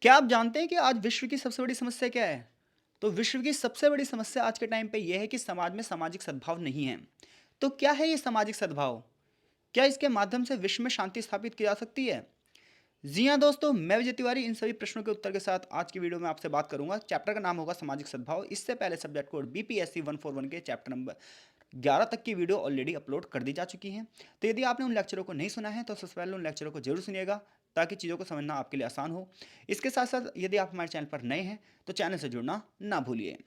क्या आप जानते हैं कि आज विश्व की सबसे बड़ी समस्या क्या है? तो विश्व की सबसे बड़ी समस्या आज के टाइम पे ये है कि समाज में सामाजिक सद्भाव नहीं है। तो क्या है ये सामाजिक सद्भाव? क्या इसके माध्यम से विश्व में शांति स्थापित की जा सकती है? जी हाँ दोस्तों, मैं विजय तिवारी इन सभी प्रश्नों के उत्तर के साथ आज की वीडियो में आपसे बात करूंगा। चैप्टर का नाम होगा सामाजिक सद्भाव। इससे पहले सब्जेक्ट कोड बीपीएससी 141 के चैप्टर नंबर 11 तक की वीडियो ऑलरेडी अपलोड कर दी जा चुकी हैं। तो यदि आपने उन लेक्चरों को नहीं सुना है तो सबसे पहले उन लेक्चरों को जरूर सुनिएगा, ताकि चीज़ों को समझना आपके लिए आसान हो। इसके साथ साथ यदि आप हमारे चैनल पर नए हैं तो चैनल से जुड़ना ना भूलिए।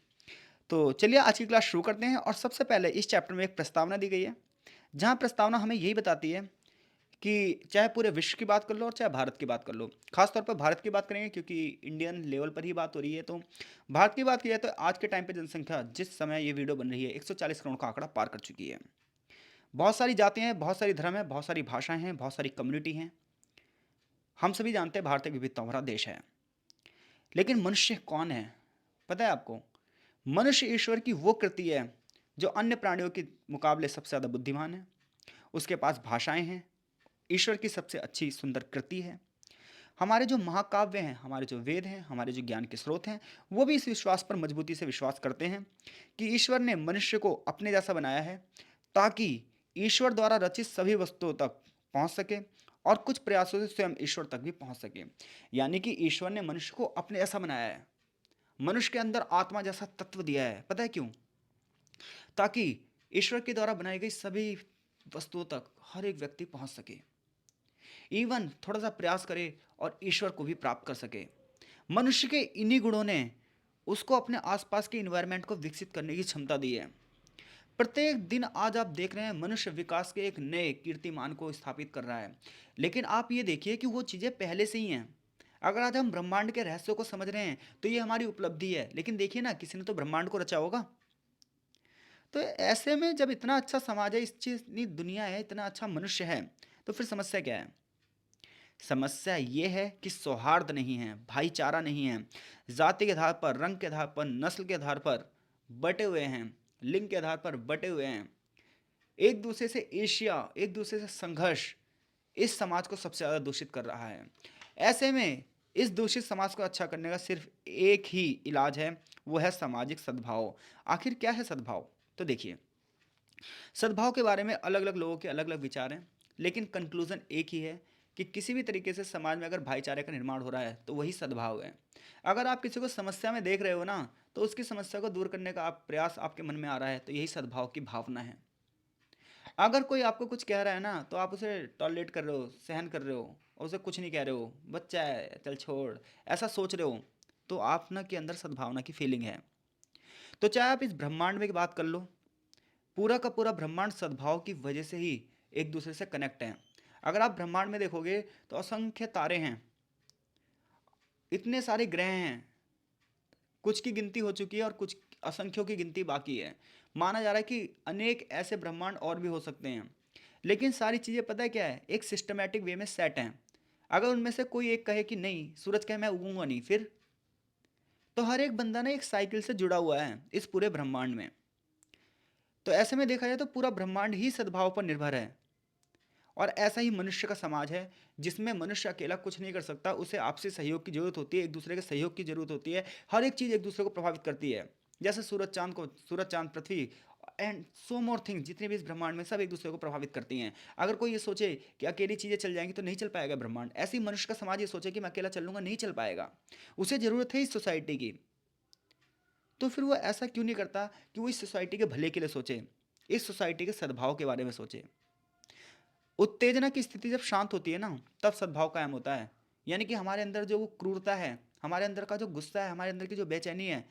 तो चलिए आज की क्लास शुरू करते हैं। और सबसे पहले इस चैप्टर में एक प्रस्तावना दी गई है, जहाँ प्रस्तावना हमें यही बताती है कि चाहे पूरे विश्व की बात कर लो और चाहे भारत की बात कर लो, खासतौर पर भारत की बात करेंगे क्योंकि इंडियन लेवल पर ही बात हो रही है। तो भारत की बात की जाए तो आज के टाइम पे जनसंख्या जिस समय ये वीडियो बन रही है 140 करोड़ का आंकड़ा पार कर चुकी है। बहुत सारी जातियां हैं, बहुत सारी धर्म है, बहुत सारी भाषाएं हैं, बहुत सारी कम्युनिटी हैं। हम सभी जानते हैं भारत एक विविधताओं भरा देश है। लेकिन मनुष्य कौन है, पता है आपको? मनुष्य ईश्वर की वो कृति है जो अन्य प्राणियों के मुकाबले सबसे ज़्यादा बुद्धिमान है। उसके पास भाषाएं हैं, ईश्वर की सबसे अच्छी सुंदर कृति है। हमारे जो महाकाव्य हैं, हमारे जो वेद हैं, हमारे जो ज्ञान के स्रोत हैं, वो भी इस विश्वास पर मजबूती से विश्वास करते हैं कि ईश्वर ने मनुष्य को अपने जैसा बनाया है, ताकि ईश्वर द्वारा रचित सभी वस्तुओं तक पहुंच सके और कुछ प्रयासों से स्वयं ईश्वर तक भी पहुंच सके। यानी कि ईश्वर ने मनुष्य को अपने जैसा बनाया है, मनुष्य के अंदर आत्मा जैसा तत्व दिया है। पता है क्यों? ताकि ईश्वर के द्वारा बनाई गई सभी वस्तुओं तक हर एक व्यक्ति पहुंच सके, इवन थोड़ा सा प्रयास करे और ईश्वर को भी प्राप्त कर सके। मनुष्य के इन्हीं गुणों ने उसको अपने आसपास के इन्वायरमेंट को विकसित करने की क्षमता दी है। प्रत्येक दिन आज आप देख रहे हैं मनुष्य विकास के एक नए कीर्तिमान को स्थापित कर रहा है। लेकिन आप ये देखिए कि वो चीज़ें पहले से ही हैं। अगर आज हम ब्रह्मांड के रहस्यों को समझ रहे हैं तो ये हमारी उपलब्धि है, लेकिन देखिए ना, किसी ने तो ब्रह्मांड को रचा होगा। तो ऐसे में जब इतना अच्छा समाज है, इस चीज इतनी दुनिया है, इतना अच्छा मनुष्य है, तो फिर समस्या क्या है? समस्या ये है कि सौहार्द नहीं है, भाईचारा नहीं है। जाति के आधार पर, रंग के आधार पर, नस्ल के आधार पर बटे हुए हैं, लिंग के आधार पर बटे हुए हैं। एक दूसरे से ईर्ष्या, एक दूसरे से संघर्ष इस समाज को सबसे ज़्यादा दूषित कर रहा है। ऐसे में इस दूषित समाज को अच्छा करने का सिर्फ एक ही इलाज है, वो है सामाजिक सद्भाव। आखिर क्या है सद्भाव? तो देखिए, सद्भाव के बारे में अलग अलग लोगों के अलग अलग विचार हैं, लेकिन कंक्लूजन एक ही है कि किसी भी तरीके से समाज में अगर भाईचारे का निर्माण हो रहा है तो वही सद्भाव है। अगर आप किसी को समस्या में देख रहे हो ना, तो उसकी समस्या को दूर करने का आप प्रयास आपके मन में आ रहा है, तो यही सद्भाव की भावना है। अगर कोई आपको कुछ कह रहा है ना, तो आप उसे टॉलरेट कर रहे हो, सहन कर रहे हो, और उसे कुछ नहीं कह रहे हो, बच्चा है चल छोड़, ऐसा सोच रहे हो, तो आप ना के अंदर सद्भावना की फीलिंग है। तो चाहे आप इस ब्रह्मांड में की बात कर लो, पूरा का पूरा ब्रह्मांड सद्भाव की वजह से ही एक दूसरे से कनेक्ट है। अगर आप ब्रह्मांड में देखोगे तो असंख्य तारे हैं, इतने सारे ग्रह हैं, कुछ की गिनती हो चुकी है और कुछ असंख्यों की गिनती बाकी है। माना जा रहा है कि अनेक ऐसे ब्रह्मांड और भी हो सकते हैं। लेकिन सारी चीज़ें पता है क्या है, एक सिस्टमेटिक वे में सेट हैं। अगर उनमें से कोई एक कहे कि नहीं, सूरज कहे मैं उगूंगा नहीं, फिर तो हर एक बंदा ना एक साइकिल से जुड़ा हुआ है इस पूरे ब्रह्मांड में। तो ऐसे में देखा जाए तो पूरा ब्रह्मांड ही सद्भाव पर निर्भर है। और ऐसा ही मनुष्य का समाज है, जिसमें मनुष्य अकेला कुछ नहीं कर सकता, उसे आपसी सहयोग की जरूरत होती है, एक दूसरे के सहयोग की जरूरत होती है। हर एक चीज़ एक दूसरे को प्रभावित करती है। जैसे सूरज चांद पृथ्वी एंड सो मोर थिंग्स, जितने भी इस ब्रह्मांड में, सब एक दूसरे को प्रभावित करती हैं। अगर कोई ये सोचे कि अकेली चीज़ें चल जाएंगी तो नहीं चल पाएगा ब्रह्मांड। ऐसे ही मनुष्य का समाज ये सोचे कि मैं अकेला चल लूंगा, नहीं चल पाएगा। उसे ज़रूरत है इस सोसाइटी की। तो फिर वो ऐसा क्यों नहीं करता कि वो इस सोसाइटी के भले के लिए सोचे, इस सोसाइटी के सद्भाव के बारे में सोचे। उत्तेजना की स्थिति जब शांत होती है ना, तब सद्भाव कायम होता है। यानी कि हमारे अंदर जो वो क्रूरता है, हमारे अंदर का जो गुस्सा है, हमारे अंदर की जो बेचैनी है,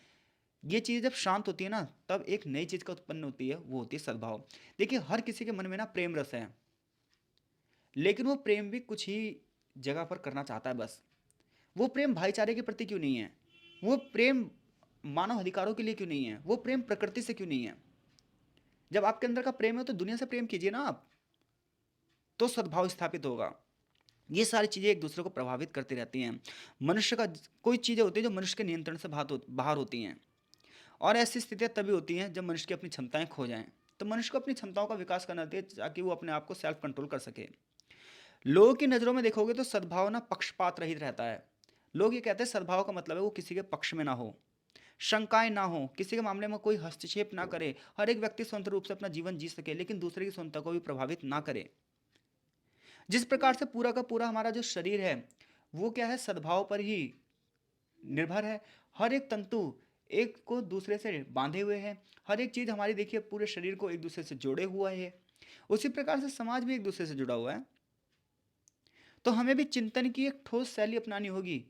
ये चीज़ जब शांत होती है ना, तब एक नई चीज़ का उत्पन्न होती है, वो होती है सद्भाव। देखिए, हर किसी के मन में ना प्रेम रस है, लेकिन वो प्रेम भी कुछ ही जगह पर करना चाहता है बस। वो प्रेम भाईचारे के प्रति क्यों नहीं है? वो प्रेम मानव अधिकारों के लिए क्यों नहीं है? वो प्रेम प्रकृति से क्यों नहीं है? जब आपके अंदर का प्रेम है तो दुनिया से प्रेम कीजिए ना आप, तो सद्भाव स्थापित होगा। ये सारी चीज़ें एक दूसरे को प्रभावित करती रहती हैं। मनुष्य का कोई चीज़ें होती हैं जो मनुष्य के नियंत्रण से बाहर होती हैं, और ऐसी स्थितियाँ तभी होती हैं जब मनुष्य की अपनी क्षमताएं खो जाएं। तो मनुष्य को अपनी क्षमताओं का विकास करना चाहिए, ताकि वो अपने आप को सेल्फ कंट्रोल कर सके। लोगों की नज़रों में देखोगे तो सद्भावना पक्षपात रहित रहता है। लोग ये कहते हैं सद्भाव का मतलब है वो किसी के पक्ष में ना हो, शंकाएं ना हो, किसी के मामले में कोई हस्तक्षेप ना करे, हर एक व्यक्ति स्वतंत्र रूप से अपना जीवन जी सके लेकिन दूसरे की स्वतंत्रता को भी प्रभावित ना करे। जिस प्रकार से पूरा का पूरा हमारा जो शरीर है वो क्या है, सद्भाव पर ही निर्भर है। हर एक तंतु एक को दूसरे से बांधे हुए हैं, हर एक चीज हमारी देखिए पूरे शरीर को एक दूसरे से जोड़े हुआ है। उसी प्रकार से समाज भी एक दूसरे से जुड़ा हुआ है। तो हमें भी चिंतन की एक ठोस शैली अपनानी होगी,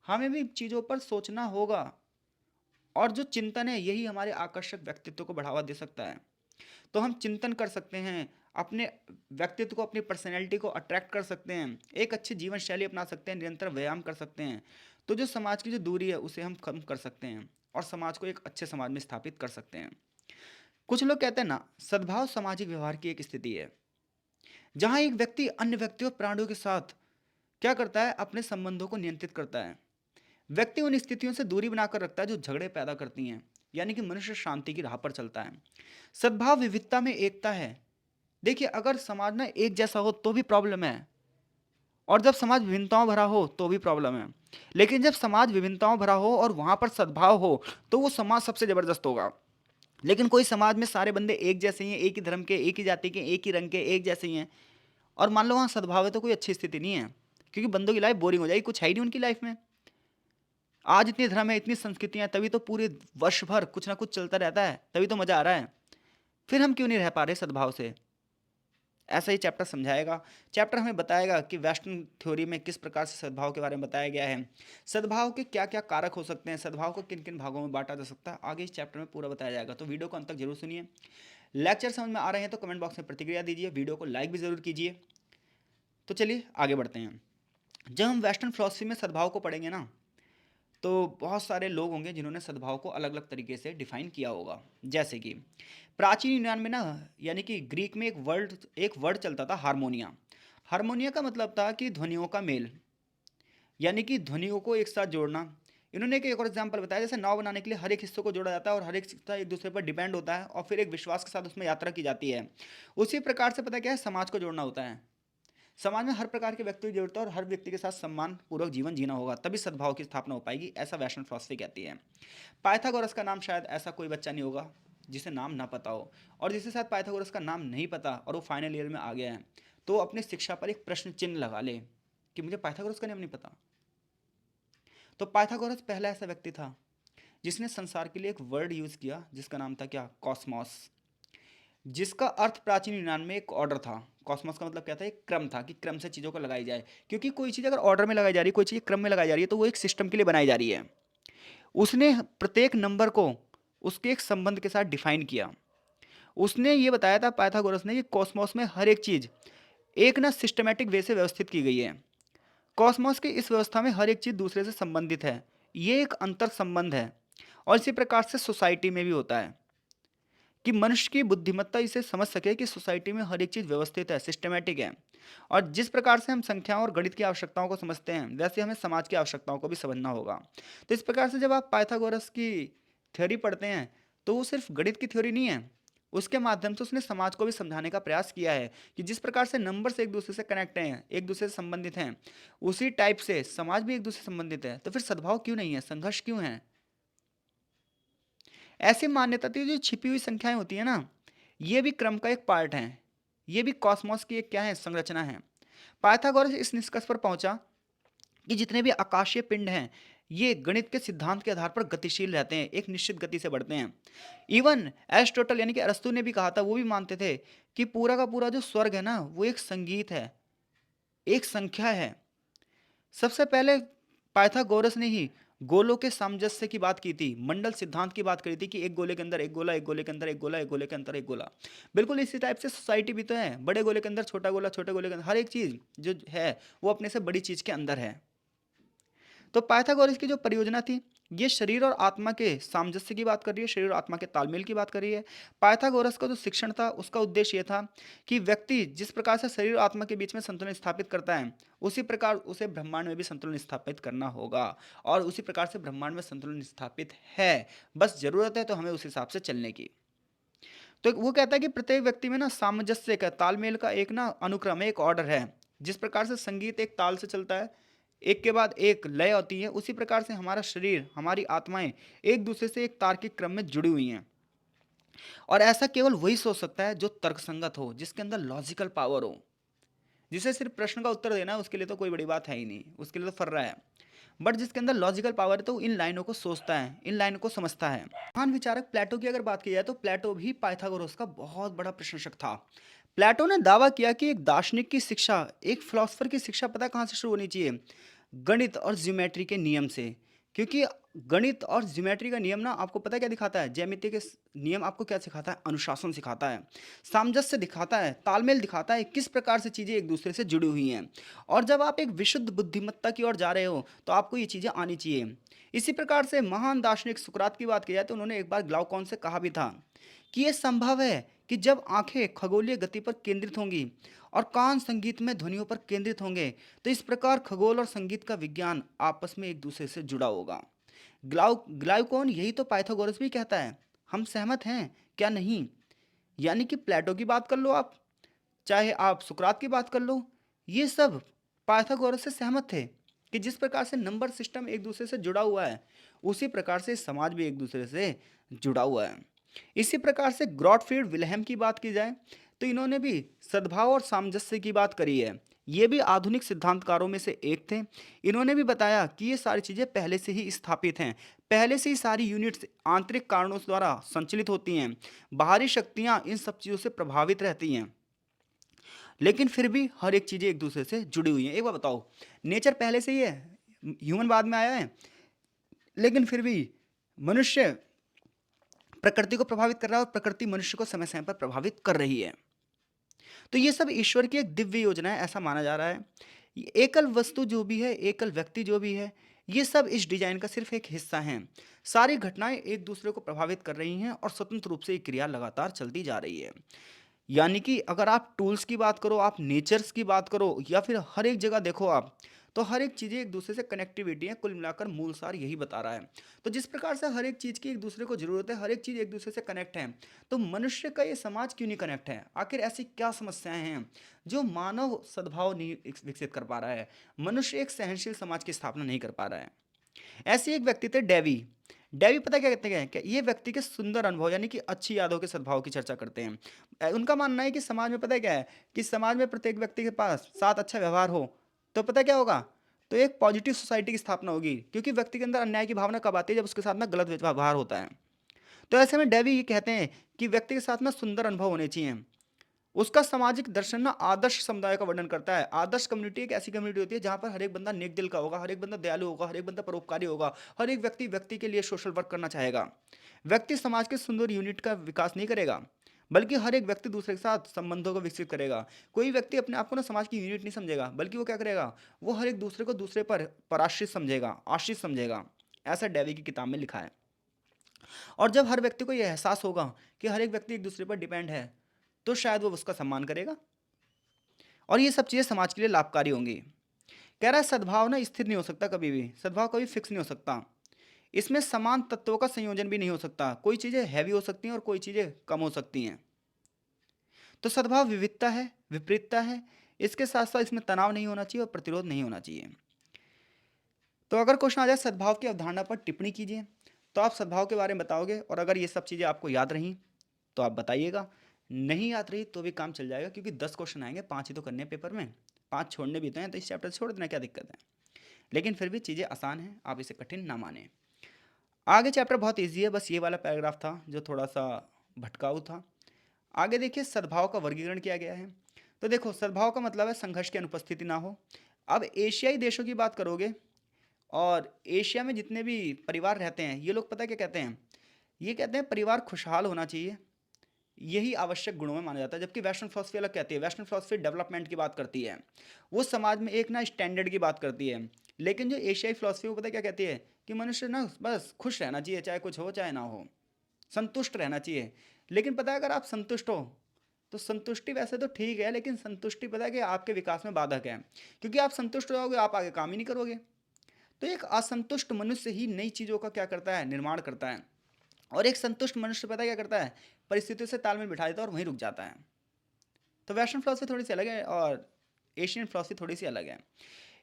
हमें भी चीजों पर सोचना होगा। और जो चिंतन है यही हमारे आकर्षक व्यक्तित्व को बढ़ावा दे सकता है। तो हम चिंतन कर सकते हैं, अपने व्यक्तित्व को, अपनी पर्सनैलिटी को अट्रैक्ट कर सकते हैं, एक अच्छी जीवन शैली अपना सकते हैं, निरंतर व्यायाम कर सकते हैं। तो जो समाज की जो दूरी है उसे हम कम कर सकते हैं और समाज को एक अच्छे समाज में स्थापित कर सकते हैं। कुछ लोग कहते हैं ना, सद्भाव सामाजिक व्यवहार की एक स्थिति है जहां एक व्यक्ति अन्य व्यक्तियों और प्राणियों के साथ क्या करता है, अपने संबंधों को नियंत्रित करता है। व्यक्ति उन स्थितियों से दूरी बनाकर रखता है जो झगड़े पैदा करती हैं, यानी कि मनुष्य शांति की राह पर चलता है। सद्भाव विविधता में एकता है। देखिए अगर समाज ना एक जैसा हो तो भी प्रॉब्लम है, और जब समाज विभिन्नताओं भरा हो तो भी प्रॉब्लम है। लेकिन जब समाज विभिन्नताओं भरा हो और वहां पर सद्भाव हो तो वो समाज सबसे जबरदस्त होगा। लेकिन कोई समाज में सारे बंदे एक जैसे ही हैं, एक ही धर्म के, एक ही जाति के, एक ही रंग के, एक जैसे ही हैं, और मान लो वहाँ सद्भाव है तो कोई अच्छी स्थिति नहीं है, क्योंकि बंदों की लाइफ बोरिंग हो जाएगी, कुछ है ही नहीं उनकी लाइफ में। आज इतने धर्म है, इतनी संस्कृतियां, तभी तो पूरे वर्ष भर कुछ ना कुछ चलता रहता है, तभी तो मजा आ रहा है। फिर हम क्यों नहीं रह पा रहे सद्भाव से? ऐसा ही चैप्टर समझाएगा। चैप्टर हमें बताएगा कि वेस्टर्न थ्योरी में किस प्रकार से सद्भाव के बारे में बताया गया है, सद्भाव के क्या क्या कारक हो सकते हैं, सद्भाव को किन किन भागों में बांटा जा सकता है, आगे इस चैप्टर में पूरा बताया जाएगा। तो वीडियो को अंत तक जरूर सुनिए। लेक्चर समझ में आ रहे हैं तो कमेंट बॉक्स में प्रतिक्रिया दीजिए, वीडियो को लाइक भी जरूर कीजिए। तो चलिए आगे बढ़ते हैं। जब हम वेस्टर्न फिलोसफी में सद्भाव को पढ़ेंगे ना, तो बहुत सारे लोग होंगे जिन्होंने सद्भाव को अलग अलग तरीके से डिफाइन किया होगा। जैसे कि प्राचीन यूनान में ना, यानी कि ग्रीक में एक वर्ड चलता था, हारमोनिया। हारमोनिया का मतलब था कि ध्वनियों का मेल, यानी कि ध्वनियों को एक साथ जोड़ना। इन्होंने एक और एग्जाम्पल बताया, जैसे नाव बनाने के लिए हर एक हिस्सों को जोड़ा जाता है और हर एक हिस्सा एक दूसरे पर डिपेंड होता है और फिर एक विश्वास के साथ उसमें यात्रा की जाती है। उसी प्रकार से पता क्या है, समाज को जोड़ना होता है। समाज में हर प्रकार के व्यक्ति की जरूरत है और हर व्यक्ति के साथ सम्मान पूर्वक जीवन जीना होगा, तभी सद्भाव की स्थापना हो पाएगी, ऐसा वेस्टर्न फिलॉसफी कहती है। पाइथागोरस का नाम शायद ऐसा कोई बच्चा नहीं होगा जिसे नाम ना पता हो, और जिसके साथ पाइथागोरस का नाम नहीं पता और वो फाइनल ईयर में आ गया है तो अपनी शिक्षा पर एक प्रश्न चिन्ह लगा ले कि मुझे पाइथागोरस का नाम नहीं पता। तो पाइथागोरस पहला ऐसा व्यक्ति था जिसने संसार के लिए एक वर्ड यूज किया जिसका नाम था क्या, कॉस्मोस, जिसका अर्थ प्राचीन यूनान में एक ऑर्डर था। कॉस्मोस का मतलब क्या था, एक क्रम था कि क्रम से चीज़ों को लगाई जाए, क्योंकि कोई चीज़ अगर ऑर्डर में लगाई जा रही है, कोई चीज़ क्रम में लगाई जा रही है, तो वो एक सिस्टम के लिए बनाई जा रही है। उसने प्रत्येक नंबर को उसके एक संबंध के साथ डिफाइन किया। उसने ये बताया था पाइथागोरस ने कि कॉस्मोस में हर एक चीज़ एक ना सिस्टमेटिक वे से व्यवस्थित की गई है। कॉस्मोस की इस व्यवस्था में हर एक चीज़ दूसरे से संबंधित है, ये एक अंतर संबंध है। और इसी प्रकार से सोसाइटी में भी होता है कि मनुष्य की बुद्धिमत्ता इसे समझ सके कि सोसाइटी में हर एक चीज़ व्यवस्थित है, सिस्टमेटिक है। और जिस प्रकार से हम संख्याओं और गणित की आवश्यकताओं को समझते हैं, वैसे हमें समाज की आवश्यकताओं को भी समझना होगा। तो इस प्रकार से जब आप पाइथागोरस की थ्योरी पढ़ते हैं तो वो सिर्फ गणित की थ्योरी नहीं है, उसके माध्यम से उसने समाज को भी समझाने का प्रयास किया है कि जिस प्रकार से नंबर से एक दूसरे से कनेक्ट हैं, एक दूसरे से संबंधित हैं, उसी टाइप से समाज भी एक दूसरे से संबंधित है। तो फिर सद्भाव क्यों नहीं है, संघर्ष क्यों है? ऐसी मान्यता थी, जो छिपी हुई संख्याएं होती है ना, ये भी क्रम का एक पार्ट है, ये भी कॉस्मोस की एक क्या है, संरचना है। पाइथागोरस इस निष्कर्ष पर पहुंचा कि जितने भी आकाशीय पिंड हैं ये गणित के सिद्धांत के आधार पर गतिशील रहते हैं, एक निश्चित गति से बढ़ते हैं। इवन एरिस्टोटल यानी कि अरस्तु ने भी कहा था, वो भी मानते थे कि पूरा का पूरा जो स्वर्ग है ना वो एक संगीत है, एक संख्या है। सबसे पहले पाइथागोरस ने ही गोलों के सामंजस्य की बात की थी, मंडल सिद्धांत की बात करी थी कि एक गोले के अंदर एक गोला, एक गोले के अंदर एक गोला, एक गोले के अंदर एक गोला। बिल्कुल इसी टाइप से सोसाइटी भी तो है, बड़े गोले के अंदर छोटा गोला, छोटे गोले के अंदर हर एक चीज जो है वो अपने से बड़ी चीज के अंदर है। तो पाइथागोरस की जो परियोजना थी ये शरीर और आत्मा के सामंजस्य की बात कर रही है, शरीर और आत्मा के तालमेल की बात कर रही है। पाइथागोरस का जो शिक्षण था उसका उद्देश्य ये था कि व्यक्ति जिस प्रकार से शरीर और आत्मा के बीच में संतुलन स्थापित करता है, उसी प्रकार उसे ब्रह्मांड में भी संतुलन स्थापित करना होगा, और उसी प्रकार से ब्रह्मांड में संतुलन स्थापित है, बस जरूरत है तो हमें उस हिसाब से चलने की। तो वो कहता है कि प्रत्येक व्यक्ति में ना सामंजस्य का, तालमेल का एक ना अनुक्रम है, एक ऑर्डर है। जिस प्रकार से संगीत एक ताल से चलता है, एक के बाद एक लय होती है, उसी प्रकार से हमारा शरीर, हमारी आत्माएँ एक दूसरे से एक तार्किक क्रम में जुड़ी हुई हैं। और ऐसा केवल वही सोच सकता है जो तर्कसंगत हो, जिसके अंदर लॉजिकल पावर हो। जिसे सिर्फ प्रश्न का उत्तर देना है उसके लिए तो कोई बड़ी बात है ही नहीं, उसके लिए तो फर्रा है। बट जिसके अंदर लॉजिकल पावर है तो इन लाइनों को सोचता है, इन लाइनों को समझता है। महान विचारक प्लेटो की अगर बात की जाए तो प्लेटो भी पाइथागोरस का बहुत बड़ा प्रशंसक था। प्लेटो ने दावा किया कि एक दार्शनिक की शिक्षा, एक फिलोसफर की शिक्षा पता कहाँ से शुरू होनी चाहिए? गणित और ज्योमेट्री के नियम से। क्योंकि गणित और ज्योमेट्री का नियम ना आपको पता है क्या दिखाता है? ज्यामिति के नियम आपको क्या सिखाता है? अनुशासन सिखाता है, सामंजस्य दिखाता है, तालमेल दिखाता है, किस प्रकार से चीज़ें एक दूसरे से जुड़ी हुई हैं। और जब आप एक विशुद्ध बुद्धिमत्ता की ओर जा रहे हो तो आपको ये चीज़ें आनी चाहिए। इसी प्रकार से महान दार्शनिक सुकरात की बात की जाए तो उन्होंने एक बार ग्लाउकॉन से कहा भी था कि ये संभव है कि जब आंखें खगोलीय गति पर केंद्रित होंगी और कान संगीत में ध्वनियों पर केंद्रित होंगे, तो इस प्रकार खगोल और संगीत का विज्ञान आपस में एक दूसरे से जुड़ा होगा। ग्लाइकोन यही तो पाइथागोरस भी कहता है। हम सहमत हैं क्या? नहीं। यानी कि प्लेटो की बात कर लो आप, चाहे आप सुकरात की बात कर लो, ये सब पाइथागोरस से सहमत थे कि जिस प्रकार से नंबर सिस्टम एक दूसरे से जुड़ा हुआ है, उसी प्रकार से समाज भी एक दूसरे से जुड़ा हुआ है। इसी प्रकार से गॉटफ्रीड विल्हेम की बात की जाए तो इन्होंने भी सद्भाव और सामंजस्य की बात करी है। ये भी आधुनिक सिद्धांतकारों में से एक थे। इन्होंने भी बताया कि ये सारी चीज़ें पहले से ही स्थापित हैं, पहले से ही सारी यूनिट्स आंतरिक कारणों द्वारा संचालित होती हैं, बाहरी शक्तियाँ इन सब चीज़ों से प्रभावित रहती हैं, लेकिन फिर भी हर एक चीज़ें एक दूसरे से जुड़ी हुई हैं। एक बार बताओ, नेचर पहले से ही है, ह्यूमन बाद में आया है, लेकिन फिर भी मनुष्य प्रकृति को प्रभावित कर रहा है और प्रकृति मनुष्य को समय समय पर प्रभावित कर रही है। तो ये सब ईश्वर की एक दिव्य योजना है, ऐसा माना जा रहा है। ये एकल वस्तु जो भी है, एकल व्यक्ति जो भी है, ये सब इस डिजाइन का सिर्फ एक हिस्सा हैं। सारी घटनाएं एक दूसरे को प्रभावित कर रही हैं और स्वतंत्र रूप से ये क्रिया लगातार चलती जा रही है। यानी कि अगर आप टूल्स की बात करो, आप नेचर्स की बात करो, या फिर हर एक जगह देखो आप, तो हर एक चीज़ें एक दूसरे से कनेक्टिविटी है। कुल मिलाकर मूल सार यही बता रहा है। तो जिस प्रकार से हर एक चीज़ की एक दूसरे को ज़रूरत है, हर एक चीज़ एक दूसरे से कनेक्ट है, तो मनुष्य का ये समाज क्यों नहीं कनेक्ट है? आखिर ऐसी क्या समस्याएं हैं जो मानव सद्भाव नहीं विकसित कर पा रहा है? मनुष्य एक सहनशील समाज की स्थापना नहीं कर पा रहा है। ऐसे एक व्यक्ति थे डेवी। डेवी पता क्या कहते हैं? क्या ये व्यक्ति के सुंदर अनुभव यानी कि अच्छी यादों के सद्भाव की चर्चा करते हैं। उनका मानना है कि समाज में पता है क्या है, कि समाज में प्रत्येक व्यक्ति के पास साथ अच्छा व्यवहार हो तो पता क्या होगा, तो एक पॉजिटिव सोसाइटी की स्थापना होगी। क्योंकि व्यक्ति के अंदर अन्याय की भावना कब आती है? जब उसके साथ में गलत व्यवहार होता है। तो ऐसे में डेवी ये कहते हैं कि व्यक्ति के साथ में सुंदर अनुभव होने चाहिए। उसका सामाजिक दर्शन ना आदर्श समुदाय का वर्णन करता है। आदर्श कम्युनिटी एक ऐसी कम्युनिटी होती है जहां पर हर एक बंदा नेक दिल का होगा, हर एक बंदा दयालु होगा, हर एक बंदा परोपकारी होगा, हर एक व्यक्ति व्यक्ति के लिए सोशल वर्क करना चाहेगा। व्यक्ति समाज के सुंदर यूनिट का विकास नहीं करेगा, बल्कि हर एक व्यक्ति दूसरे के साथ संबंधों को विकसित करेगा। कोई व्यक्ति अपने आप को ना समाज की यूनिट नहीं समझेगा, बल्कि वो क्या करेगा, वो हर एक दूसरे को दूसरे पर पराश्रित समझेगा, आश्रित समझेगा। ऐसा डेवी की किताब में लिखा है। और जब हर व्यक्ति को यह एहसास होगा कि हर एक व्यक्ति एक दूसरे पर डिपेंड है, तो शायद वो उसका सम्मान करेगा और ये सब चीज़ें समाज के लिए लाभकारी होंगी। कह रहा है सद्भाव ना स्थिर नहीं हो सकता कभी भी, सद्भाव कभी फिक्स नहीं हो सकता। इसमें समान तत्वों का संयोजन भी नहीं हो सकता। कोई चीज़ें हैवी हो सकती हैं और कोई चीज़ें कम हो सकती हैं। तो सद्भाव विविधता है, विपरीतता है। इसके साथ साथ इसमें तनाव नहीं होना चाहिए और प्रतिरोध नहीं होना चाहिए। तो अगर क्वेश्चन आ जाए सद्भाव की अवधारणा पर टिप्पणी कीजिए, तो आप सद्भाव के बारे में बताओगे, और अगर ये सब चीज़ें आपको याद रहीं तो आप बताइएगा। नहीं याद रही तो भी काम चल जाएगा, क्योंकि 10 क्वेश्चन आएंगे, 5 ही तो करने हैं पेपर में। 5 छोड़ने भी तो हैं, तो इस चैप्टर से छोड़ देना, क्या दिक्कत है? लेकिन फिर भी चीज़ें आसान हैं, आप इसे कठिन ना माने। आगे चैप्टर बहुत ईजी है, बस ये वाला पैराग्राफ था जो थोड़ा सा भटकाऊ था। आगे देखिए, सद्भाव का वर्गीकरण किया गया है। तो देखो, सद्भाव का मतलब है संघर्ष की अनुपस्थिति ना हो। अब एशियाई देशों की बात करोगे, और एशिया में जितने भी परिवार रहते हैं, ये लोग पता क्या कहते हैं? ये कहते हैं परिवार खुशहाल होना चाहिए, यही आवश्यक गुणों में माना जाता है। जबकि वेस्टर्न फिलॉसफी अलग कहती है। वेस्टर्न फिलॉसफी डेवलपमेंट की बात करती है, वो समाज में एक ना स्टैंडर्ड की बात करती है। लेकिन जो एशियाई फिलॉसफी, वो पता क्या कहती है, कि मनुष्य ना बस खुश रहना चाहिए, चाहे कुछ हो चाहे ना हो, संतुष्ट रहना चाहिए। लेकिन पता है, अगर आप संतुष्ट हो तो संतुष्टि वैसे तो ठीक है, लेकिन संतुष्टि पता है कि आपके विकास में बाधक है। क्योंकि आप संतुष्ट हो जाओगे, आप आगे काम ही नहीं करोगे। तो एक असंतुष्ट मनुष्य ही नई चीज़ों का क्या करता है, निर्माण करता है। और एक संतुष्ट मनुष्य पता है क्या करता है, परिस्थितियों से तालमेल बिठा देता है और वहीं रुक जाता है। तो वेस्टर्न फिलॉसफी थोड़ी सी अलग है और एशियन फिलॉसफी थोड़ी सी अलग है।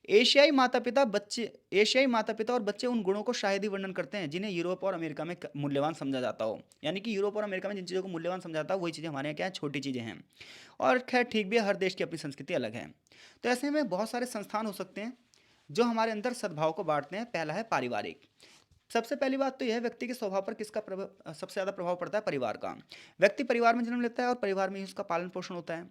एशियाई माता-पिता और बच्चे उन गुणों को शायद ही वर्णन करते हैं, जिन्हें यूरोप और अमेरिका में क मूल्यवान समझा जाता हो। यानी कि यूरोप और अमेरिका में जिन चीज़ों को मूल्यवान समझा जाता है, वही चीज़ें हमारे यहाँ क्या हैं, छोटी चीज़ें हैं। और ख़ैर ठीक भी है, हर देश की अपनी संस्कृति अलग है। तो ऐसे में बहुत सारे संस्थान हो सकते हैं, जो हमारे अंदर सद्भाव को बाँटते हैं। पहला है पारिवारिक। सबसे पहली बात तो यह है, व्यक्ति के स्वभाव पर किसका सबसे ज़्यादा प्रभाव पड़ता है? परिवार का। व्यक्ति परिवार में जन्म लेता है और परिवार में ही उसका पालन पोषण होता है।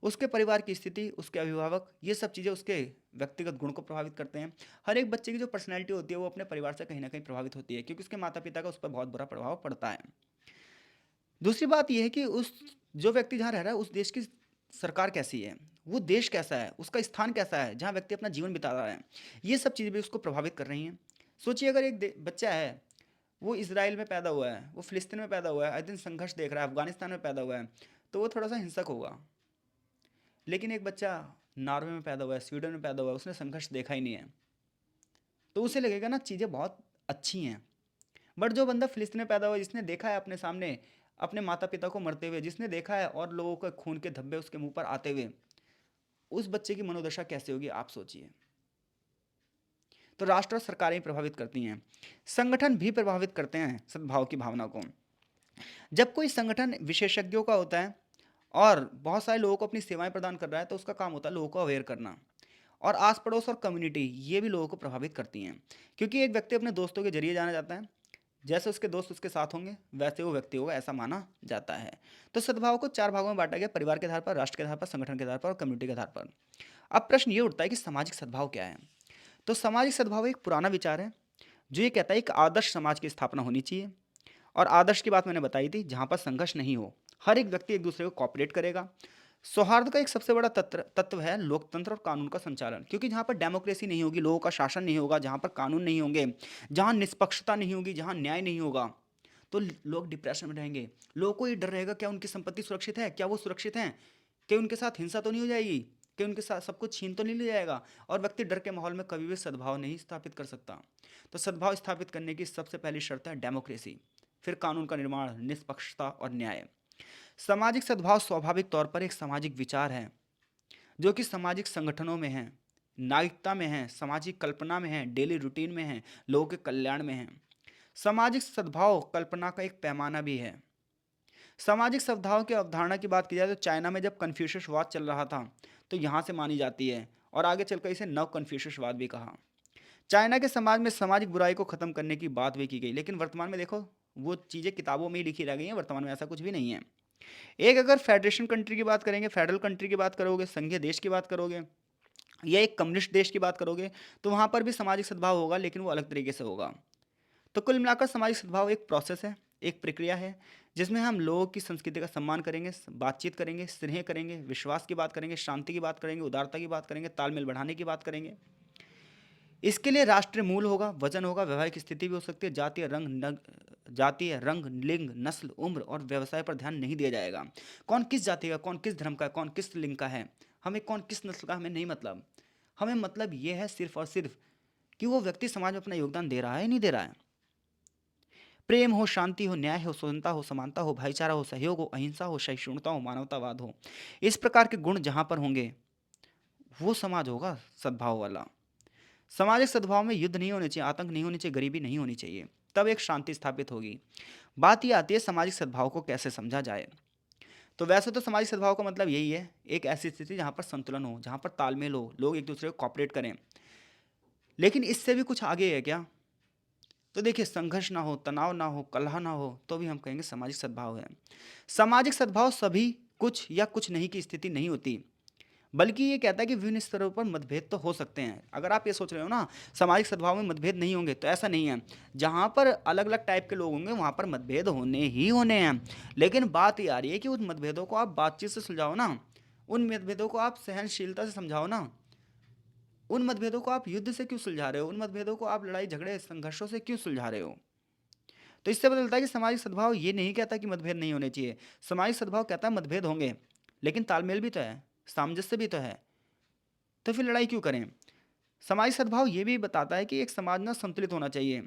उसके परिवार की स्थिति, उसके अभिभावक, ये सब चीज़ें उसके व्यक्तिगत गुण को प्रभावित करते हैं। हर एक बच्चे की जो पर्सनैलिटी होती है वो अपने परिवार से कहीं ना कहीं प्रभावित होती है, क्योंकि उसके माता पिता का उस पर बहुत बुरा प्रभाव पड़ता है। दूसरी बात यह है कि उस जो व्यक्ति जहाँ रह रहा है उस देश की सरकार कैसी है, वो देश कैसा है, उसका स्थान कैसा है जहाँ व्यक्ति अपना जीवन बिता रहा है, ये सब चीज़ें भी उसको प्रभावित कर रही हैं। सोचिए, अगर एक बच्चा है, वो इसराइल में पैदा हुआ है, वो फिलिस्तीन में पैदा हुआ है, आए दिन संघर्ष देख रहा है, अफगानिस्तान में पैदा हुआ है, तो वो थोड़ा सा हिंसक होगा। लेकिन एक बच्चा नॉर्वे में पैदा हुआ है, स्वीडन में पैदा हुआ है, उसने संघर्ष देखा ही नहीं है, तो उसे लगेगा ना चीज़ें बहुत अच्छी हैं। बट जो बंदा फिलिस्तीन में पैदा हुआ है, जिसने देखा है अपने सामने अपने माता पिता को मरते हुए, जिसने देखा है और लोगों के खून के धब्बे उसके मुंह पर आते हुए, उस बच्चे की मनोदशा कैसे होगी आप सोचिए। तो राष्ट्र और सरकारें प्रभावित करती हैं, संगठन भी प्रभावित करते हैं सद्भाव की भावना को। जब कोई संगठन विशेषज्ञों का होता है और बहुत सारे लोगों को अपनी सेवाएं प्रदान कर रहा है, तो उसका काम होता है लोगों को अवेयर करना। और आस पड़ोस और कम्युनिटी, ये भी लोगों को प्रभावित करती हैं, क्योंकि एक व्यक्ति अपने दोस्तों के जरिए जाना जाता है। जैसे उसके दोस्त उसके साथ होंगे, वैसे वो व्यक्ति होगा, ऐसा माना जाता है। तो सद्भाव को चार भागों में बांटा गया: परिवार के आधार पर, राष्ट्र के आधार पर, संगठन के आधार पर और कम्युनिटी के आधार पर। अब प्रश्न ये उठता है कि सामाजिक सद्भाव क्या है? तो सामाजिक सद्भाव एक पुराना विचार है, जो ये कहता है एक आदर्श समाज की स्थापना होनी चाहिए। और आदर्श की बात मैंने बताई थी, जहाँ पर संघर्ष नहीं हो, हर एक व्यक्ति एक दूसरे को कॉपरेट करेगा। सौहार्द का एक सबसे बड़ा तत्व है लोकतंत्र और कानून का संचालन, क्योंकि जहाँ पर डेमोक्रेसी नहीं होगी, लोगों का शासन नहीं होगा, जहाँ पर कानून नहीं होंगे, जहाँ निष्पक्षता नहीं होगी, जहाँ न्याय नहीं होगा, तो लोग डिप्रेशन में रहेंगे। लोगों को ये डर रहेगा, क्या उनकी संपत्ति सुरक्षित है, क्या वो सुरक्षित हैं, कि उनके साथ हिंसा तो नहीं हो जाएगी, कि उनके साथ सब कुछ छीन तो नहीं लिया जाएगा। और व्यक्ति डर के माहौल में कभी भी सद्भाव नहीं स्थापित कर सकता। तो सद्भाव स्थापित करने की सबसे पहली शर्त है डेमोक्रेसी, फिर कानून का निर्माण, निष्पक्षता और न्याय। सामाजिक सद्भाव स्वाभाविक तौर पर एक सामाजिक विचार है, जो कि सामाजिक संगठनों में है, नागरिकता में है, सामाजिक कल्पना में है, डेली रूटीन में है, लोगों के कल्याण में है। सामाजिक सद्भाव कल्पना का एक पैमाना भी है। सामाजिक सद्भाव की अवधारणा की बात की जाए तो चाइना में जब कन्फ्यूशियसवाद चल रहा था, तो यहाँ से मानी जाती है, और आगे चलकर इसे नव कन्फ्यूशियसवाद भी कहा। चाइना के समाज में सामाजिक बुराई को खत्म करने की बात भी की गई, लेकिन वर्तमान में देखो, वो चीज़ें किताबों में ही लिखी रह गई हैं, वर्तमान में ऐसा कुछ भी नहीं है। एक अगर फेडरेशन कंट्री की बात करेंगे, फेडरल कंट्री की बात करोगे, संघीय देश की बात करोगे, या एक कम्युनिस्ट देश की बात करोगे, तो वहाँ पर भी सामाजिक सद्भाव होगा, लेकिन वो अलग तरीके से होगा। तो कुल मिलाकर सामाजिक सद्भाव एक प्रोसेस है, एक प्रक्रिया है, जिसमें हम लोगों की संस्कृति का सम्मान करेंगे, बातचीत करेंगे, स्नेह करेंगे, विश्वास की बात करेंगे, शांति की बात करेंगे, उदारता की बात करेंगे, तालमेल बढ़ाने की बात करेंगे। इसके लिए राष्ट्रीय मूल होगा, वजन होगा, वैवाहिक स्थिति भी हो सकती है, जातीय रंग, लिंग, नस्ल, उम्र और व्यवसाय पर ध्यान नहीं दिया जाएगा। कौन किस जाति का, कौन किस धर्म का, कौन किस लिंग का है, हमें कौन किस नस्ल का, हमें नहीं मतलब। हमें मतलब ये है सिर्फ और सिर्फ कि वो व्यक्ति समाज में अपना योगदान दे रहा है, नहीं दे रहा है। प्रेम हो, शांति हो, न्याय हो, स्वतंत्रता हो, समानता हो, भाईचारा हो, सहयोग हो, अहिंसा हो, सहिष्णुता हो, मानवतावाद हो, इस प्रकार के गुण जहाँ पर होंगे, वो समाज होगा सद्भाव वाला। सामाजिक सद्भाव में युद्ध नहीं होने चाहिए, आतंक नहीं होनी चाहिए, गरीबी नहीं होनी चाहिए, तब एक शांति स्थापित होगी। बात यह आती है सामाजिक सद्भाव को कैसे समझा जाए। तो वैसे तो सामाजिक सद्भाव का मतलब यही है, एक ऐसी स्थिति जहाँ पर संतुलन हो, जहाँ पर तालमेल हो, लोग एक दूसरे को कॉपरेट करें। लेकिन इससे भी कुछ आगे है क्या? तो देखिए, संघर्ष ना हो, तनाव ना हो, कलह ना हो, तो भी हम कहेंगे सामाजिक सद्भाव है। सामाजिक सद्भाव सभी कुछ या कुछ नहीं की स्थिति नहीं होती, बल्कि ये कहता है कि विभिन्न स्तरों पर मतभेद तो हो सकते हैं। अगर आप ये सोच रहे हो ना सामाजिक सद्भाव में मतभेद नहीं होंगे, तो ऐसा नहीं है। जहाँ पर अलग अलग टाइप के लोग होंगे, वहाँ पर मतभेद होने ही होने हैं। लेकिन बात ये आ रही है कि उन मतभेदों को आप बातचीत से सुलझाओ ना, उन मतभेदों को आप सहनशीलता से समझाओ ना। उन मतभेदों को आप युद्ध से क्यों सुलझा रहे हो, उन मतभेदों को आप लड़ाई झगड़े संघर्षों से क्यों सुलझा रहे हो? तो इससे पता चलता है कि सामाजिक सद्भाव ये नहीं कहता कि मतभेद नहीं होने चाहिए। सामाजिक सद्भाव कहता है मतभेद होंगे, लेकिन तालमेल भी तो है, सामंजस्य भी तो है, तो फिर लड़ाई क्यों करें? सामाजिक सद्भाव ये भी बताता है कि एक समाज ना संतुलित होना चाहिए।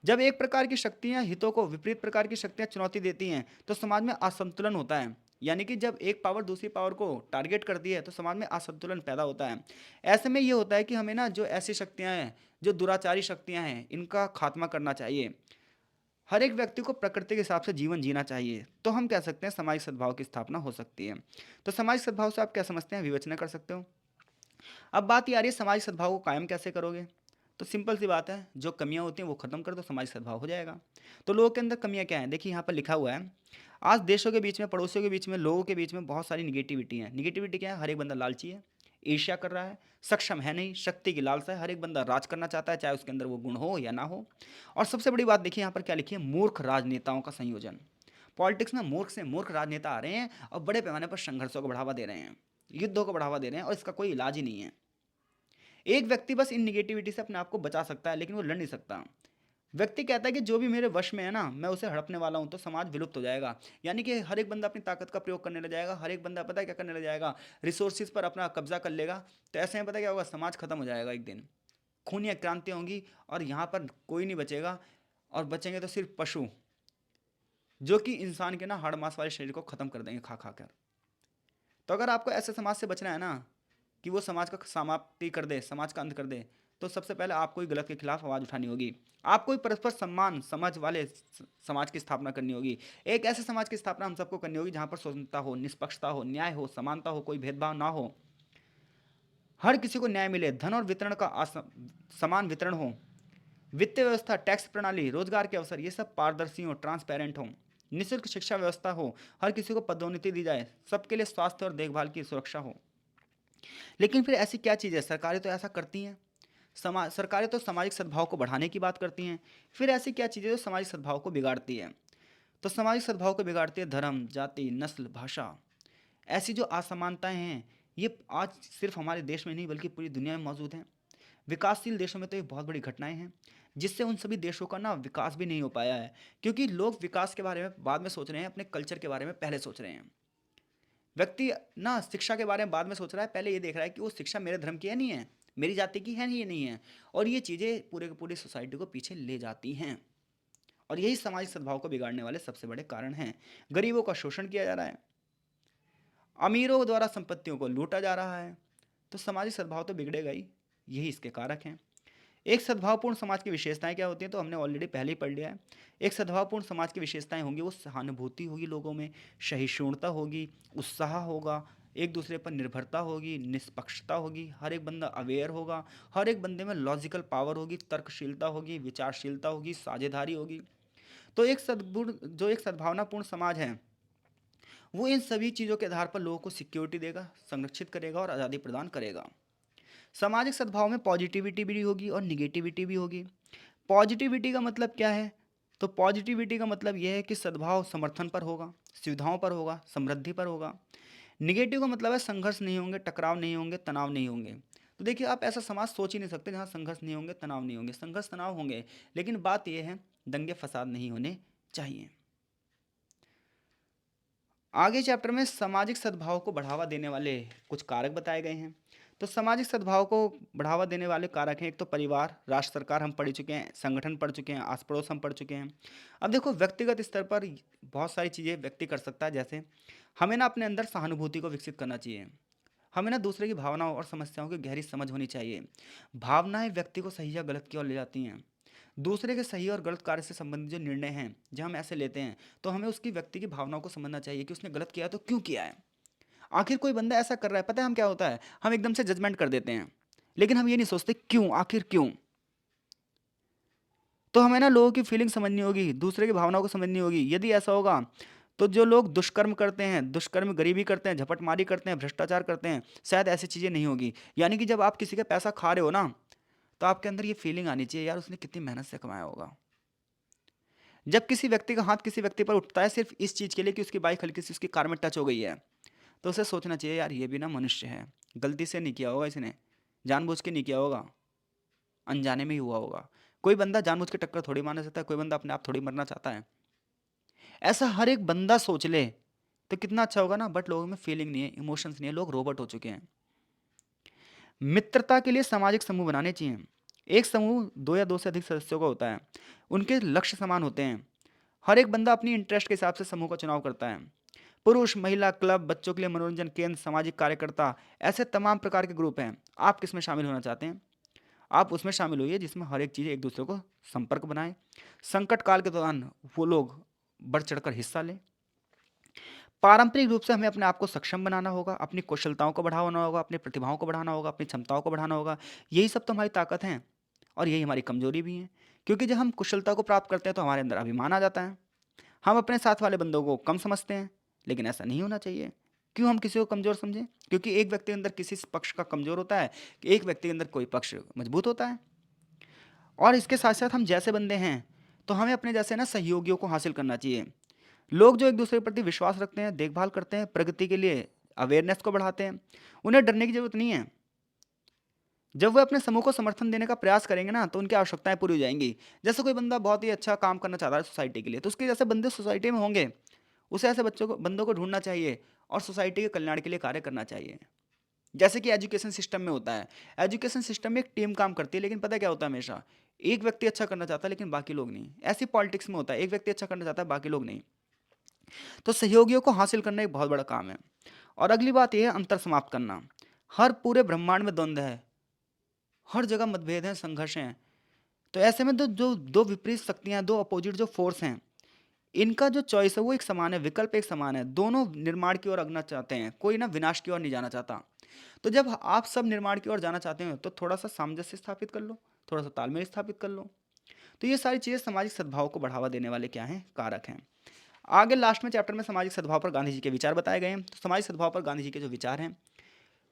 जब एक प्रकार की शक्तियां हितों को विपरीत प्रकार की शक्तियां चुनौती देती हैं, तो समाज में असंतुलन होता है। यानी कि जब एक पावर दूसरी पावर को टारगेट करती है तो समाज में असंतुलन पैदा होता है। ऐसे में ये होता है कि हमें ना जो ऐसी शक्तियाँ हैं, जो दुराचारी शक्तियाँ हैं, इनका खात्मा करना चाहिए। हर एक व्यक्ति को प्रकृति के हिसाब से जीवन जीना चाहिए। तो हम कह सकते हैं सामाजिक सद्भाव की स्थापना हो सकती है। तो सामाजिक सद्भाव से आप क्या समझते हैं? विवेचना कर सकते हो। अब बात ये आ रही है सामाजिक सद्भाव को कायम कैसे करोगे? तो सिंपल सी बात है, जो कमियां होती हैं वो खत्म कर दो, सामाजिक सद्भाव हो जाएगा। तो लोगों के अंदर कमियां क्या हैं? देखिए यहाँ पर लिखा हुआ है, आज देशों के बीच में, पड़ोसियों के बीच में, लोगों के बीच में बहुत सारी निगेटिविटी है। निगेटिविटी क्या है? हर एक बंदा लालची है, ईर्ष्या कर रहा है, सक्षम है नहीं, शक्ति की लालसा है, हर एक बंदा राज करना चाहता है, चाहे उसके अंदर वो गुण हो या ना हो। और सबसे बड़ी बात देखिए यहाँ पर क्या लिखी है? मूर्ख राजनेताओं का संयोजन। पॉलिटिक्स में मूर्ख से मूर्ख राजनेता आ रहे हैं और बड़े पैमाने पर संघर्षों को बढ़ावा दे रहे हैं, युद्धों को बढ़ावा दे रहे हैं, और इसका कोई इलाज ही नहीं है। एक व्यक्ति बस इन निगेटिविटी से अपने आप को बचा सकता है, लेकिन वो लड़ नहीं सकता। व्यक्ति कहता है कि जो भी मेरे वश में है ना, मैं उसे हड़पने वाला हूं, तो समाज विलुप्त हो जाएगा। यानी कि हर एक बंदा अपनी ताकत का प्रयोग करने लग जाएगा, हर एक बंदा पता है क्या करने लग जाएगा? रिसोर्सिस पर अपना कब्जा कर लेगा। तो ऐसे में पता है क्या होगा? समाज खत्म हो जाएगा एक दिन, खूनी क्रांतियां होंगी और यहाँ पर कोई नहीं बचेगा। और बचेंगे तो सिर्फ पशु, जो कि इंसान के ना हाड़ मांस वाले शरीर को खत्म कर देंगे खा खा कर। तो अगर आपको ऐसे समाज से बचना है ना, कि वो समाज का समाप्ति कर दे, समाज का अंत कर दे, तो सबसे पहले आपको ही गलत के खिलाफ आवाज़ उठानी होगी। आपको ही परस्पर सम्मान समझ वाले समाज की स्थापना करनी होगी। एक ऐसे समाज की स्थापना हम सबको करनी होगी जहाँ पर स्वतंत्रता हो, निष्पक्षता हो, न्याय हो, समानता हो, कोई भेदभाव ना हो, हर किसी को न्याय मिले, धन और वितरण का समान वितरण हो, वित्तीय व्यवस्था, टैक्स प्रणाली, रोजगार के अवसर, ये सब पारदर्शी हो, ट्रांसपेरेंट हो, निःशुल्क शिक्षा व्यवस्था हो, हर किसी को पदोन्नति दी जाए, सबके लिए स्वास्थ्य और देखभाल की सुरक्षा हो। लेकिन फिर ऐसी क्या चीज़ है? सरकारें तो ऐसा करती हैं, समाज सरकारें तो सामाजिक सद्भाव को बढ़ाने की बात करती हैं। फिर ऐसी क्या चीज़ें जो सामाजिक सद्भाव को बिगाड़ती है? तो सामाजिक सद्भाव को बिगाड़ती है धर्म, जाति, नस्ल, भाषा। ऐसी जो असमानताएं हैं, ये आज सिर्फ हमारे देश में नहीं बल्कि पूरी दुनिया में मौजूद हैं। विकासशील देशों में तो ये बहुत बड़ी घटनाएं हैं, जिससे उन सभी देशों का ना विकास भी नहीं हो पाया है, क्योंकि लोग विकास के बारे में बाद में सोच रहे हैं, अपने कल्चर के बारे में पहले सोच रहे हैं। व्यक्ति ना शिक्षा के बारे में बाद में सोच रहा है, पहले ये देख रहा है कि वो शिक्षा मेरे धर्म की है नहीं है, मेरी जाति की है नहीं, ये नहीं है। और ये चीज़ें पूरे के पूरी सोसाइटी को पीछे ले जाती हैं, और यही सामाजिक सद्भाव को बिगाड़ने वाले सबसे बड़े कारण हैं। गरीबों का शोषण किया जा रहा है, अमीरों द्वारा संपत्तियों को लूटा जा रहा है। तो सामाजिक सद्भाव तो बिगड़ेगा ही, यही इसके कारक हैं। एक सद्भावपूर्ण समाज की विशेषताएं क्या होती हैं? तो हमने ऑलरेडी पहले ही पढ़ लिया है। एक सद्भावपूर्ण समाज की विशेषताएं होंगी, वो सहानुभूति होगी लोगों में, सहिष्णुता होगी, उत्साह होगा, एक दूसरे पर निर्भरता होगी, निष्पक्षता होगी, हर एक बंदा अवेयर होगा, हर एक बंदे में लॉजिकल पावर होगी, तर्कशीलता होगी, विचारशीलता होगी, साझेदारी होगी। तो एक सद्गुण जो एक सद्भावनापूर्ण समाज है, वो इन सभी चीज़ों के आधार पर लोगों को सिक्योरिटी देगा, संरक्षित करेगा और आज़ादी प्रदान करेगा। सामाजिक सद्भाव में पॉजिटिविटी भी होगी और निगेटिविटी भी होगी। पॉजिटिविटी का मतलब क्या है? तो पॉजिटिविटी का मतलब यह है कि सद्भाव समर्थन पर होगा, सुविधाओं पर होगा, समृद्धि पर होगा। निगेटिव का मतलब है संघर्ष नहीं होंगे, टकराव नहीं होंगे, तनाव नहीं होंगे। तो देखिए, आप ऐसा समाज सोच ही नहीं सकते जहाँ संघर्ष नहीं होंगे, तनाव नहीं होंगे। संघर्ष तनाव होंगे, लेकिन बात यह है, दंगे फसाद नहीं होने चाहिए। आगे चैप्टर में सामाजिक सद्भाव को बढ़ावा देने वाले कुछ कारक बताए गए हैं। तो सामाजिक सद्भाव को बढ़ावा देने वाले कारक हैं, एक तो परिवार, राष्ट्र सरकार हम पढ़ चुके हैं, संगठन पढ़ चुके हैं, आस पड़ोस हम पढ़ चुके हैं। अब देखो, व्यक्तिगत स्तर पर बहुत सारी चीज़ें व्यक्ति कर सकता है, जैसे हमें ना अपने अंदर सहानुभूति को विकसित करना चाहिए। हमें ना दूसरे की भावनाओं और समस्याओं की गहरी समझ होनी चाहिए। भावनाएं व्यक्ति को सही या गलत की ओर ले जाती हैं। दूसरे के सही और गलत कार्य से संबंधित जो निर्णय हैं, जब हम ऐसे लेते हैं, तो हमें उसकी व्यक्ति की भावनाओं को समझना चाहिए कि उसने गलत किया है तो क्यों किया है। आखिर कोई बंदा ऐसा कर रहा है, पता है हम क्या होता है? हम एकदम से जजमेंट कर देते हैं, लेकिन हम ये नहीं सोचते क्यों, आखिर क्यों। तो हमें ना लोगों की फीलिंग समझनी होगी, दूसरे की भावनाओं को समझनी होगी। यदि ऐसा होगा, तो जो लोग दुष्कर्म करते हैं, दुष्कर्म गरीबी करते हैं, झपटमारी करते हैं, भ्रष्टाचार करते हैं, शायद ऐसी चीज़ें नहीं होगी। यानी कि जब आप किसी का पैसा खा रहे हो ना, तो आपके अंदर ये फीलिंग आनी चाहिए, यार उसने कितनी मेहनत से कमाया होगा। जब किसी व्यक्ति का हाथ किसी व्यक्ति पर उठता है सिर्फ इस चीज़ के लिए कि उसकी बाइक हल्की सी उसकी कार में टच हो गई है, तो उसे सोचना चाहिए, यार ये भी ना मनुष्य है, गलती से नहीं किया होगा इसने, जानबूझ के नहीं किया होगा, अनजाने में ही हुआ होगा। कोई बंदा जानबूझ के टक्कर थोड़ी मारना चाहता है, कोई बंदा अपने आप थोड़ी मरना चाहता है। ऐसा हर एक बंदा सोच ले तो कितना अच्छा होगा ना। बट लोगों में फीलिंग नहीं है, इमोशंस नहीं है, लोग रोबोट हो चुके हैं। मित्रता के लिए सामाजिक समूह बनाने चाहिए। एक समूह दो या दो से अधिक सदस्यों का होता है, उनके लक्ष्य समान होते हैं। हर एक बंदा अपनी इंटरेस्ट के हिसाब से समूह का चुनाव करता है। पुरुष, महिला, क्लब, बच्चों के लिए मनोरंजन केंद्र, सामाजिक कार्यकर्ता, ऐसे तमाम प्रकार के ग्रुप हैं। आप किसमें शामिल होना चाहते हैं? आप उसमें शामिल होइए जिसमें हर एक चीज़ एक दूसरे को संपर्क बनाए। संकट काल के दौरान वो लोग बढ़ चढ़कर हिस्सा लें। पारंपरिक रूप से हमें अपने आप को सक्षम बनाना होगा, अपनी कौशलताओं को बढ़ाना होगा, अपनी प्रतिभाओं को बढ़ाना होगा, अपनी क्षमताओं को बढ़ाना होगा। यही सब तो हमारी ताकत है और यही हमारी कमजोरी भी है। क्योंकि जब हम कुशलता को प्राप्त करते हैं तो हमारे अंदर अभिमान आ जाता है। हम अपने साथ वाले बंदों को कम समझते हैं, लेकिन ऐसा नहीं होना चाहिए। क्यों हम किसी को कमज़ोर समझें? क्योंकि एक व्यक्ति के अंदर किसी पक्ष का कमज़ोर होता है, कि एक व्यक्ति के अंदर कोई पक्ष मजबूत होता है। और इसके साथ-साथ हम जैसे बंदे हैं, तो हमें अपने जैसे ना सहयोगियों को हासिल करना चाहिए। लोग जो एक-दूसरे के प्रति विश्वास रखते हैं, देखभाल करते हैं, प्रगति के लिए अवेयरनेस को बढ़ाते हैं, उन्हें डरने की ज़रूरत नहीं है। जब वे अपने समूह को समर्थन देने का प्रयास करेंगे ना, तो उनकी आवश्यकताएँ पूरी हो जाएँगी। जैसे कोई बंदा बहुत ही अच्छा काम करना चाह रहा है सोसाइटी के लिए, तो उसके जैसे बंदे सोसाइटी में होंगे। उसे ऐसे बंदों को ढूँढना चाहिए और सोसाइटी के कल्याण के लिए कार्य करना चाहिए। जैसे कि एजुकेशन सिस्टम में होता है। एजुकेशन सिस्टम में एक टीम काम करती है, लेकिन पता है क्या होता है हमेशा? एक व्यक्ति अच्छा करना चाहता है, लेकिन बाकी लोग नहीं। ऐसे पॉलिटिक्स में होता है, एक व्यक्ति अच्छा करना चाहता है, बाकी लोग नहीं। तो सहयोगियों को हासिल करना एक बहुत बड़ा काम है। और अगली बात ये है अंतर समाप्त करना। हर पूरे ब्रह्मांड में द्वंद्व है, हर जगह मतभेद हैं, संघर्ष हैं। तो ऐसे में जो दो विपरीत शक्तियाँ, दो अपोजिट जो फोर्स हैं, इनका जो चॉइस है वो एक समान है, विकल्प एक समान है। दोनों निर्माण की ओर अगना चाहते हैं, कोई ना विनाश की ओर नहीं जाना चाहता। तो जब आप सब निर्माण की ओर जाना चाहते हो तो थोड़ा सा सामंजस्य स्थापित कर लो, थोड़ा सा तालमेल स्थापित कर लो। तो ये सारी चीज़ें सामाजिक सद्भाव को बढ़ावा देने वाले क्या हैं? कारक हैं। आगे लास्ट में चैप्टर में सामाजिक सद्भाव पर गांधी जी के विचार बताए गए हैं। तो सामाजिक सद्भाव पर गांधी जी के जो विचार हैं,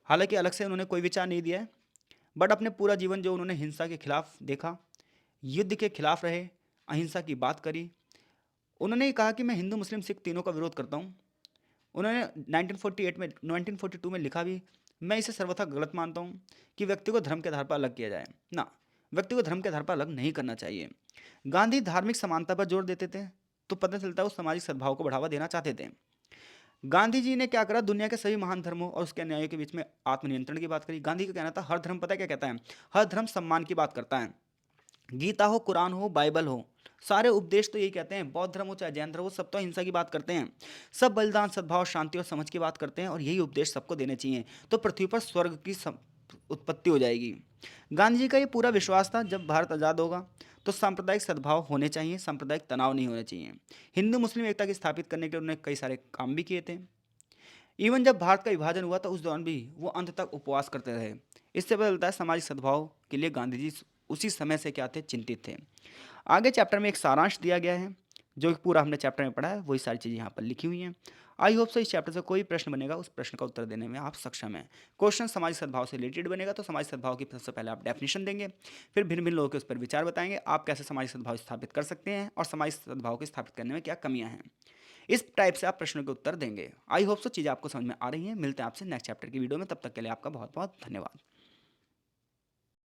हालांकि अलग से उन्होंने कोई विचार नहीं दिया है, बट अपने पूरा जीवन जो उन्होंने हिंसा के खिलाफ देखा, युद्ध के खिलाफ रहे, अहिंसा की बात करी। उन्होंने ये कहा कि मैं हिंदू मुस्लिम सिख तीनों का विरोध करता हूँ। उन्होंने 1942 में लिखा भी, मैं इसे सर्वथा गलत मानता हूँ कि व्यक्ति को धर्म के आधार पर अलग किया जाए ना, व्यक्ति को धर्म के आधार पर अलग नहीं करना चाहिए। गांधी धार्मिक समानता पर जोर देते थे, तो पता चलता है वो सामाजिक सद्भाव को बढ़ावा देना चाहते थे। गांधी जी ने क्या करा, दुनिया के सभी महान धर्मों और उसके अन्यायों के बीच में आत्मनियंत्रण की बात करी। गांधी का कहना था हर धर्म, पता है क्या कहता है? हर धर्म सम्मान की बात करता है। गीता हो, कुरान हो, बाइबल हो, सारे उपदेश तो यही कहते हैं। बौद्ध धर्म हो चाहे जैन धर्म हो, सब तो हिंसा की बात करते हैं। सब बलिदान, सद्भाव, शांति और समझ की बात करते हैं और यही उपदेश सबको देने चाहिए। तो पृथ्वी पर स्वर्ग की उत्पत्ति हो जाएगी। गांधी जी का ये पूरा विश्वास था, जब भारत आज़ाद होगा तो सांप्रदायिक सद्भाव होने चाहिए, सांप्रदायिक तनाव नहीं होने चाहिए। हिंदू मुस्लिम एकता की स्थापित करने के लिए उन्होंने कई सारे काम भी किए थे। इवन जब भारत का विभाजन हुआ था उस दौरान भी वो अंत तक उपवास करते रहे। इससे पता चलता है सामाजिक सद्भाव के लिए गांधी जी उसी समय से क्या थे, चिंतित थे। आगे चैप्टर में एक सारांश दिया गया है, जो कि पूरा हमने चैप्टर में पढ़ा है, वही सारी चीज़ें यहाँ पर लिखी हुई हैं। आई होप सो इस चैप्टर से कोई प्रश्न बनेगा, उस प्रश्न का उत्तर देने में आप सक्षम हैं। क्वेश्चन सामाजिक सद्भाव से रिलेटेड बनेगा तो सामाजिक सद्भाव की सबसे पहले आप डेफिनेशन देंगे, फिर भिन्न भिन्न लोगों के उस पर विचार बताएंगे, आप कैसे सामाजिक सद्भाव स्थापित कर सकते हैं और सामाजिक सद्भाव को स्थापित करने में क्या कमियां हैं। इस टाइप से आप प्रश्नों के उत्तर देंगे। आई होप सो चीज़ें आपको समझ में आ रही हैं। मिलते हैं आपसे नेक्स्ट चैप्टर की वीडियो में, तब तक के लिए आपका बहुत बहुत धन्यवाद।